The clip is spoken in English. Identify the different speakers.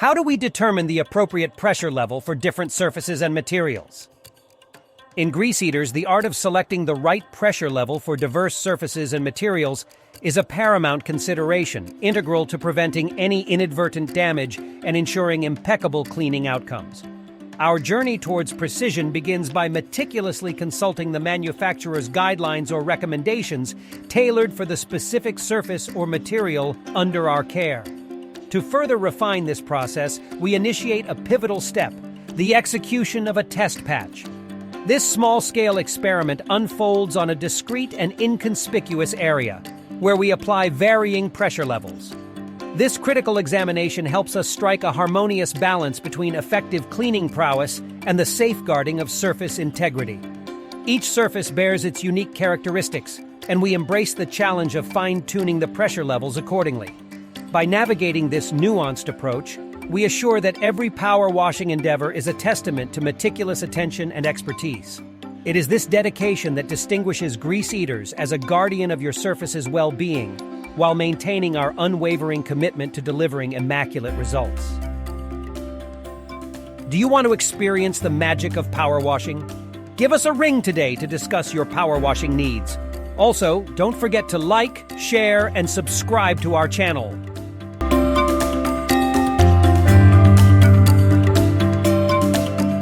Speaker 1: How do we determine the appropriate pressure level for different surfaces and materials? In grease eaters, the art of selecting the right pressure level for diverse surfaces and materials is a paramount consideration, integral to preventing any inadvertent damage and ensuring impeccable cleaning outcomes. Our journey towards precision begins by meticulously consulting the manufacturer's guidelines or recommendations tailored for the specific surface or material under our care. To further refine this process, we initiate a pivotal step, the execution of a test patch. This small-scale experiment unfolds on a discrete and inconspicuous area, where we apply varying pressure levels. This critical examination helps us strike a harmonious balance between effective cleaning prowess and the safeguarding of surface integrity. Each surface bears its unique characteristics, and we embrace the challenge of fine-tuning the pressure levels accordingly. By navigating this nuanced approach, we assure that every power washing endeavor is a testament to meticulous attention and expertise. It is this dedication that distinguishes grease eaters as a guardian of your surface's well-being, while maintaining our unwavering commitment to delivering immaculate results. Do you want to experience the magic of power washing? Give us a ring today to discuss your power washing needs. Also, don't forget to like, share, and subscribe to our channel.